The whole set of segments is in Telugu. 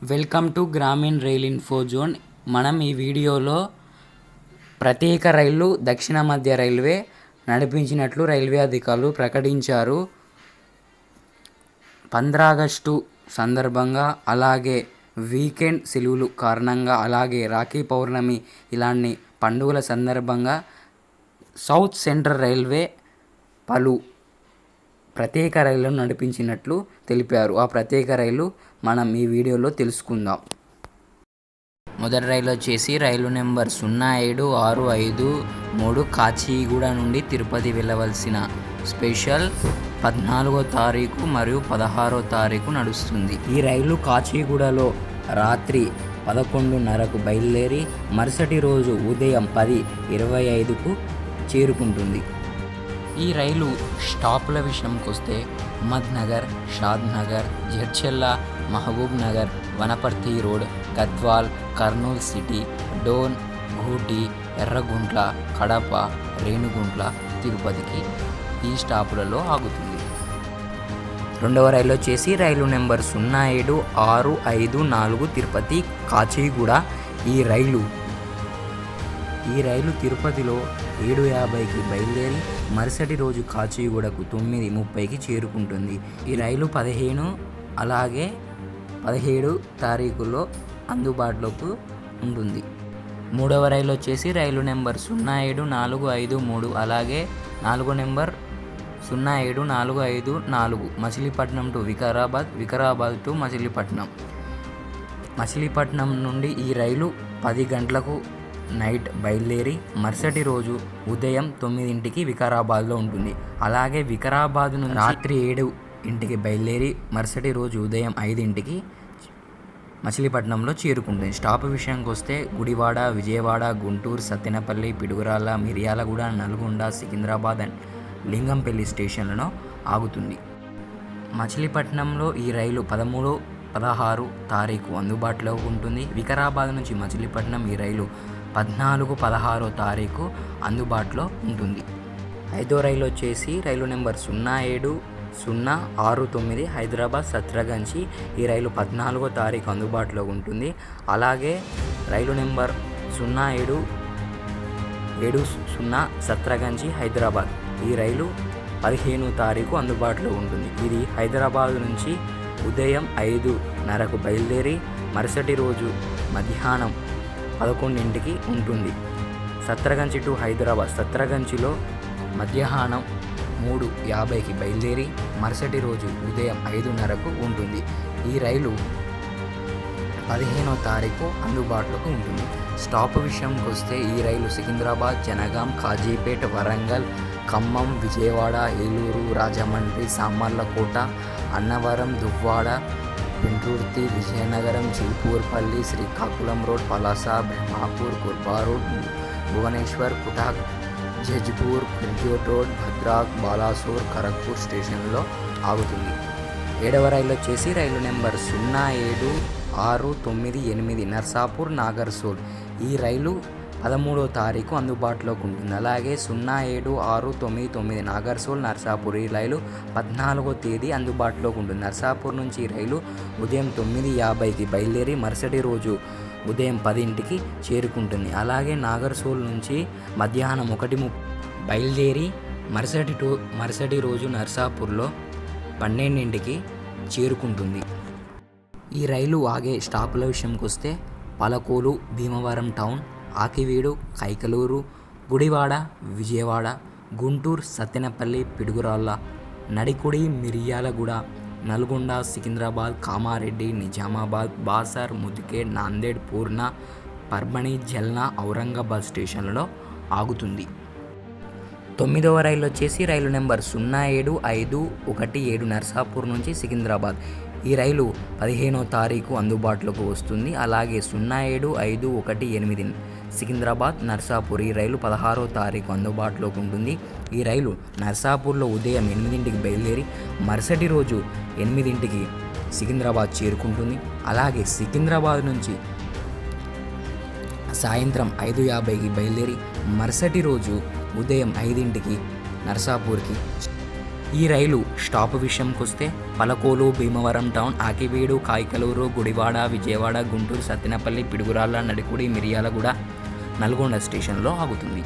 Welcome to Grameen rail info zone. మనం ఈ వీడియోలో ప్రత్యేక రైళ్లు దక్షిణ మధ్య రైల్వే నడిపించినట్లు రైల్వే అధికారులు ప్రకటించారు. 15 ఆగస్టు సందర్భంగా, అలాగే వీకెండ్ సెలవులు కారణంగా, అలాగే రాఖీ పౌర్ణమి ఇలాంటి పండుగల సందర్భంగా సౌత్ సెంట్రల్ రైల్వే పలు ప్రత్యేక రైళ్లను నడిపించినట్లు తెలిపారు. ఆ ప్రత్యేక రైలు మనం ఈ వీడియోలో తెలుసుకుందాం. మొదటి రైలు వచ్చేసి రైలు నెంబర్ 07653 కాచిగూడ నుండి తిరుపతి వెళ్ళవలసిన స్పెషల్ 14వ తారీఖు మరియు 16వ తారీఖు నడుస్తుంది. ఈ రైలు కాచిగూడలో రాత్రి 11:30కు బయలుదేరి మరుసటి రోజు ఉదయం 10:25కు చేరుకుంటుంది. ఈ రైలు స్టాపుల విషయంకి వస్తే మద్నగర్, షాద్నగర్, జడ్చెల్ల, మహబూబ్ నగర్, వనపర్తి రోడ్, గద్వాల్, కర్నూల్ సిటీ, డోన్, ఘూటి, ఎర్రగుంట్ల, కడప, రేణిగుంట్ల, తిరుపతికి ఈ స్టాపులలో ఆగుతుంది. రెండవ రైలు వచ్చేసి రైలు నెంబర్ 07654 తిరుపతి కాచిగూడ. ఈ రైలు తిరుపతిలో 7:50కి బయలుదేరి మరుసటి రోజు కాచిగూడకు 9:30కి చేరుకుంటుంది. ఈ రైలు 15 అలాగే 17 తారీఖుల్లో అందుబాటులోకి ఉంటుంది. మూడవ రైలు వచ్చేసి రైలు నెంబర్ 07453 అలాగే 4 number 07454 Machilipatnam to Vikarabad, Vikarabad to Machilipatnam. Machilipatnam నుండి ఈ రైలు 10 గంటలకు నైట్ బయలుదేరి మరుసటి రోజు ఉదయం 9ంటికి వికారాబాద్లో ఉంటుంది. అలాగే వికారాబాద్ నుంచి రాత్రి 7ంటికి బయలుదేరి మరుసటి రోజు ఉదయం 5ంటికి మచిలీపట్నంలో చేరుకుంటుంది. స్టాప్ విషయానికి వస్తే గుడివాడ, విజయవాడ, గుంటూరు, సత్తెనపల్లి, పిడుగురాళ్ళ, మిర్యాలగూడ, నల్గొండ, సికింద్రాబాద్ అండ్ లింగంపల్లి స్టేషన్లలో ఆగుతుంది. మచిలీపట్నంలో ఈ రైలు 13, 16 తారీఖు అందుబాటులో ఉంటుంది. వికారాబాద్ నుంచి మచిలీపట్నం ఈ రైలు 14, 16 తారీఖు అందుబాటులో ఉంటుంది. ఐదో రైలు వచ్చేసి రైలు నెంబర్ 07069 హైదరాబాద్ సత్రగంచి. ఈ రైలు 14వ తారీఖు అందుబాటులో ఉంటుంది. అలాగే రైలు నెంబర్ 0770 సత్రగంచి హైదరాబాద్. ఈ రైలు 15వ తారీఖు అందుబాటులో ఉంటుంది. ఇది హైదరాబాద్ నుంచి ఉదయం 5:30కు బయలుదేరి మరుసటి రోజు మధ్యాహ్నం 11ంటికి ఉంటుంది. సత్రగంచి టు హైదరాబాద్. సత్రగంచిలో మధ్యాహ్నం 3:50కి బయలుదేరి మరుసటి రోజు ఉదయం 5:30కు ఉంటుంది. ఈ రైలు 15వ తారీఖు అందుబాటులోకి ఉంటుంది. స్టాప్ విషయంకి వస్తే ఈ రైలు Secunderabad, Jangaon, Kazipet, Warangal, Khammam, Vijayawada, Eluru, Rajahmundry, Samalkot, Annavaram, Duvvada, Pendurthi, Vizianagaram, Chilpurpalli, Srikakulam road, Palasa, Brahmapur, Khurda road, Bhubaneswar, Cuttack, Jajpur, Kharjur road, Bhadrak, Balasore, Kharagpur స్టేషన్లో ఆగుతుంది. ఏడవ రైలు వచ్చేసి రైలు నెంబర్ 07698 నర్సాపూర్, నాగర్సోల్. ఈ రైలు 13వ తారీఖు అందుబాటులోకి ఉంటుంది. అలాగే 07699 నాగర్సోల్, నర్సాపూర్. ఈ రైలు 14వ తేదీ అందుబాటులోకి ఉంటుంది. నర్సాపూర్ నుంచి ఈ రైలు ఉదయం 9:50కి బయలుదేరి మరుసటి రోజు ఉదయం 10ంటికి చేరుకుంటుంది. అలాగే నాగర్సోల్ నుంచి మధ్యాహ్నం 1:30 బయలుదేరి మరుసటి రోజు నర్సాపూర్లో 12ంటికి చేరుకుంటుంది. ఈ రైలు ఆగే స్టాపుల విషయంకి వస్తే పాలకోలు, భీమవరం టౌన్, ఆకివీడు, కైకలూరు, గుడివాడ, విజయవాడ, గుంటూరు, సత్తెనపల్లి, పిడుగురాళ్ళ, నడికుడి, మిర్యాలగూడ, నల్గొండ, సికింద్రాబాద్, కామారెడ్డి, నిజామాబాద్, బాసర్, ముదికేడ్, నాందేడ్, పూర్ణ, పర్భణి, జల్నా, ఔరంగాబాద్ స్టేషన్లలో ఆగుతుంది. 9వ రైలు వచ్చేసి రైలు నెంబర్ 07517 నర్సాపూర్ నుంచి సికింద్రాబాద్. ఈ రైలు 15వ తారీఖు అందుబాటులోకి వస్తుంది. అలాగే 07518 సికింద్రాబాద్, నర్సాపూర్. ఈ రైలు 16వ తారీఖు అందుబాటులోకి ఉంటుంది. ఈ రైలు నర్సాపూర్లో ఉదయం 8ంటికి బయలుదేరి మరుసటి రోజు 8ంటికి సికింద్రాబాద్ చేరుకుంటుంది. అలాగే సికింద్రాబాద్ నుంచి సాయంత్రం 5:50కి బయలుదేరి మరుసటి రోజు ఉదయం 5ంటికి నర్సాపూర్కి ఈ రైలు స్టాప్ విషయంకొస్తే పలకోలు, భీమవరం టౌన్, ఆకివీడు, కాయకలూరు, గుడివాడ, విజయవాడ, గుంటూరు, సత్తెనపల్లి, పిడుగురాళ్ళ, నడికుడి, మిర్యాలగూడ, నల్గొండ స్టేషన్లో ఆగుతుంది.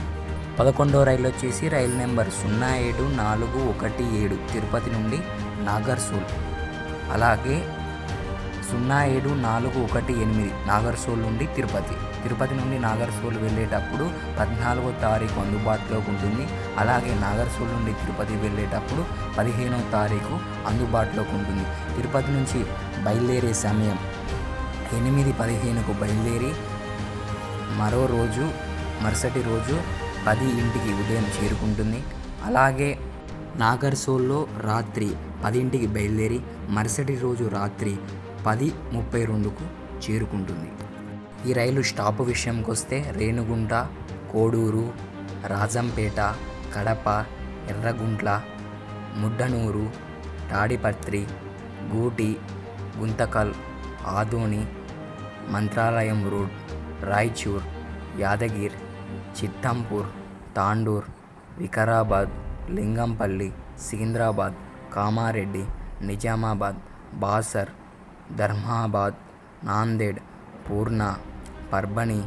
11వ రైలు వచ్చేసి రైలు నెంబర్ 07417 తిరుపతి నుండి నాగర్సోల్, అలాగే 07418 నాగర్సోల్ నుండి తిరుపతి నుండి నాగర్సోల్ వెళ్ళేటప్పుడు 14వ తారీఖు అందుబాటులోకి ఉంటుంది. అలాగే నాగర్సోల్ నుండి తిరుపతి వెళ్ళేటప్పుడు 15వ తారీఖు అందుబాటులోకి ఉంటుంది. తిరుపతి నుంచి బయలుదేరే సమయం 8:15కు బయలుదేరి మరుసటి రోజు 10 ఉదయం చేరుకుంటుంది. అలాగే నాగర్సోల్లో రాత్రి 10కి బయలుదేరి మరుసటి రోజు రాత్రి 10:32కు చేరుకుంటుంది. ఈ రైలు స్టాప్ విషయంకొస్తే రేణిగుంట, కోడూరు, రాజంపేట, కడప, ఎర్రగుంట్ల, ముడ్డనూరు, తాడిపత్రి, గూటి, గుంతకల్, ఆదోని, మంత్రాలయం రోడ్, రాయచూర్, యాదగిరి, చిత్తంపూర్, తాండూర్, వికారాబాద్, లింగంపల్లి, సికింద్రాబాద్, కామారెడ్డి, నిజామాబాద్, బాసర్, ధర్మాబాద్, నాందేడ్, పూర్ణ, పర్భణి,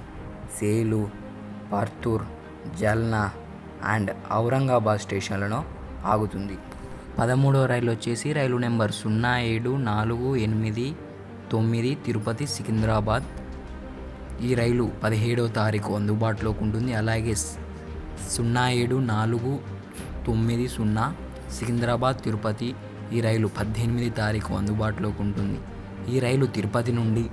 సేలు, పర్తూర్, జల్నా అండ్ ఔరంగాబాద్ స్టేషన్లలో ఆగుతుంది. 13వ రైలు వచ్చేసి రైలు నెంబర్ 07489 తిరుపతి సికింద్రాబాద్. ఈ రైలు 17వ తారీఖు అందుబాటులోకి ఉంటుంది. అలాగే 07490 సికింద్రాబాద్ తిరుపతి, ఈ రైలు 18వ తారీఖు అందుబాటులోకి ఉంటుంది. ఈ రైలు తిరుపతి నుండి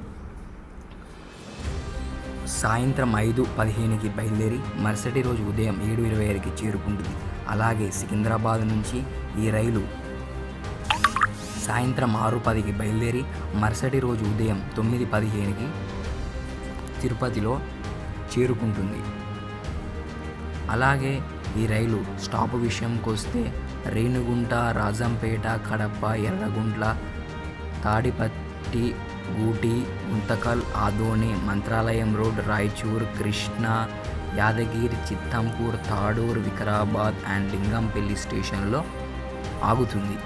సాయంత్రం 5:15కి బయలుదేరి మరుసటి రోజు ఉదయం 7:25కి చేరుకుంటుంది. అలాగే సికింద్రాబాద్ నుంచి ఈ రైలు సాయంత్రం 6:10కి బయలుదేరి మరుసటి రోజు ఉదయం 9:15కి తిరుపతిలో చేరుకుంటుంది. అలాగే ఈ రైలు స్టాప్ విషయంకొస్తే రేణిగుంట, రాజంపేట, కడప, ఎర్రగుంట్ల, తాడిపత్రి, గూటి, గుంతకల్, ఆదోని, మంత్రాలయం రోడ్, రాయచూర్, కృష్ణా, యాదగిరి, చిత్తంపూర్, తాడూర్, వికారాబాద్ అండ్ లింగంపల్లి స్టేషన్లో ఆగుతుంది.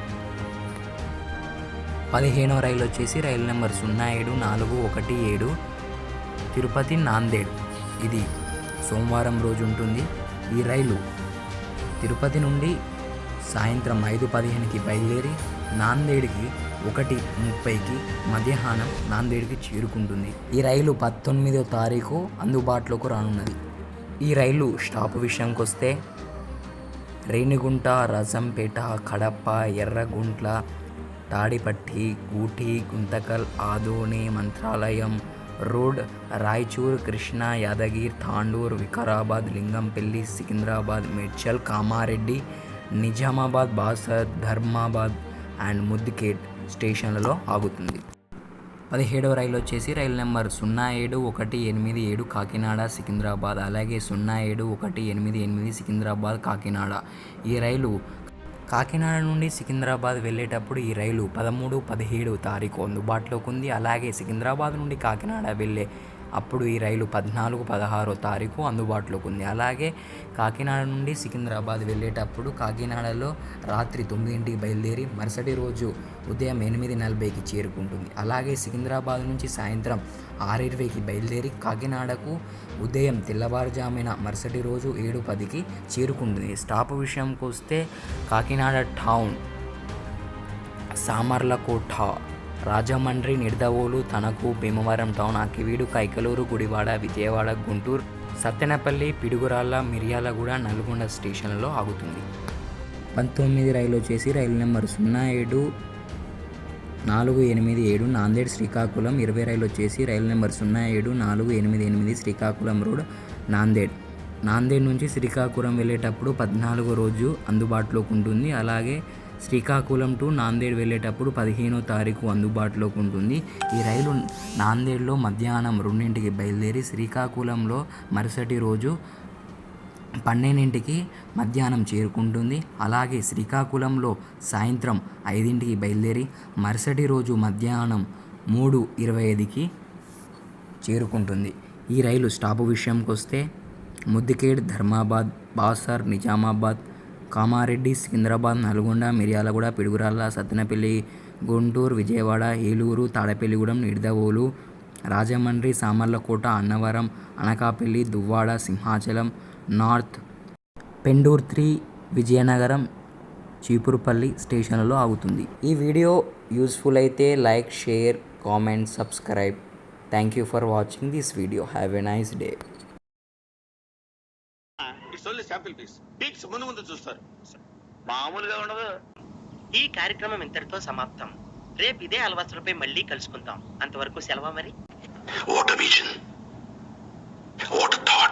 15వ రైలు వచ్చేసి రైలు నెంబర్ 07417 తిరుపతి నాందేడ్. ఇది సోమవారం రోజు ఉంటుంది. ఈ రైలు తిరుపతి నుండి సాయంత్రం 5:15కి బయలుదేరి నాందేడ్కి 1:30కి మధ్యాహ్నం నాందేడ్కి చేరుకుంటుంది. ఈ రైలు 19వ తారీఖు అందుబాటులోకి రానున్నది. ఈ రైలు స్టాప్ విషయంకొస్తే రేణిగుంట, రాజంపేట, కడప, ఎర్రగుంట్ల, తాడిపత్రి, గూటి, గుంతకల్, ఆదోని, మంత్రాలయం రోడ్, రాయచూర్, కృష్ణా, యాదగిరి, తాండూర్, వికారాబాద్, లింగంపల్లి, సికింద్రాబాద్, మేడ్చల్, కామారెడ్డి, నిజామాబాద్, బాసర్, ధర్మాబాద్ అండ్ ముద్దికేట్ స్టేషన్లలో ఆగుతుంది. 17వ రైలు వచ్చేసి రైలు నెంబర్ 07187 కాకినాడ సికింద్రాబాద్, అలాగే 07188 సికింద్రాబాద్ కాకినాడ. ఈ రైలు కాకినాడ నుండి సికింద్రాబాద్ వెళ్ళేటప్పుడు ఈ రైలు 13, 17 తారీఖు అందుబాటులోకి ఉంది. అలాగే సికింద్రాబాద్ నుండి కాకినాడ వెళ్ళే అప్పుడు ఈ రైలు 14, 16 తారీఖు అందుబాటులోకి ఉంది. అలాగే కాకినాడ నుండి సికింద్రాబాద్ వెళ్ళేటప్పుడు కాకినాడలో రాత్రి 9కి బయలుదేరి మరుసటి రోజు ఉదయం 8:40కి చేరుకుంటుంది. అలాగే సికింద్రాబాద్ నుంచి సాయంత్రం 6:20కి బయలుదేరి కాకినాడకు ఉదయం తెల్లవారుజామున మరుసటి రోజు 7:10కి చేరుకుంటుంది. స్టాప్ విషయంకి వస్తే కాకినాడ టౌన్, సామర్లకోట, రాజమండ్రి, నిడదవోలు, తణుకు, భీమవరం టౌన్, ఆకివీడు, కైకలూరు, గుడివాడ, విజయవాడ, గుంటూరు, సత్తెనపల్లి, పిడుగురాళ్ళ, మిర్యాలగూడ, నల్గొండ స్టేషన్లలో ఆగుతుంది. 19వ రైలు వచ్చేసి రైలు నెంబర్ 07487 నాందేడ్ శ్రీకాకుళం. 20వ రైలు వచ్చేసి రైలు నెంబర్ 07488 శ్రీకాకుళం రోడ్, నాందేడ్ నుంచి శ్రీకాకుళం వెళ్ళేటప్పుడు 14వ రోజు అందుబాటులోకి ఉంటుంది. అలాగే శ్రీకాకుళం టు నాందేడ్ వెళ్ళేటప్పుడు 15వ తారీఖు అందుబాటులోకి ఉంటుంది. ఈ రైలు నాందేడ్లో మధ్యాహ్నం 2కి బయలుదేరి శ్రీకాకుళంలో మరుసటి రోజు 12కి మధ్యాహ్నం చేరుకుంటుంది. అలాగే శ్రీకాకుళంలో సాయంత్రం 5కి బయలుదేరి మరుసటి రోజు మధ్యాహ్నం 3:25కి చేరుకుంటుంది. ఈ రైలు స్టాపు విషయంకి వస్తే ముద్దికేడ్, ధర్మాబాద్, బాసర్, నిజామాబాద్, కామారెడ్డి, సికింద్రాబాద్, నల్గొండ, మిర్యాలగూడ, పిడుగురాళ్ళ, సత్తెనపల్లి, గుంటూరు, విజయవాడ, ఏలూరు, తాడేపల్లిగూడెం, నిడదవోలు, రాజమండ్రి, సామర్లకోట, అన్నవరం, అనకాపల్లి, దువ్వాడ, సింహాచలం నార్త్, పెండూర్ 3, విజయనగరం, చీపురుపల్లి స్టేషన్లలో ఆగుతుంది. ఈ వీడియో యూస్ఫుల్ అయితే like, share, comment, subscribe. Thank you for watching this video. Have a nice day. It's only sample piece. Peaks ముందు ముందు చూస్తారు, మామూలుగా ఉండదు. ఈ కార్యక్రమం ఇంతటితో సమాప్తం. రేపు ఇదే అలవాట్లపై మళ్ళీ కలుసుకుందాం. అంతవరకు సెలవు మరి. What a vision, what a thought.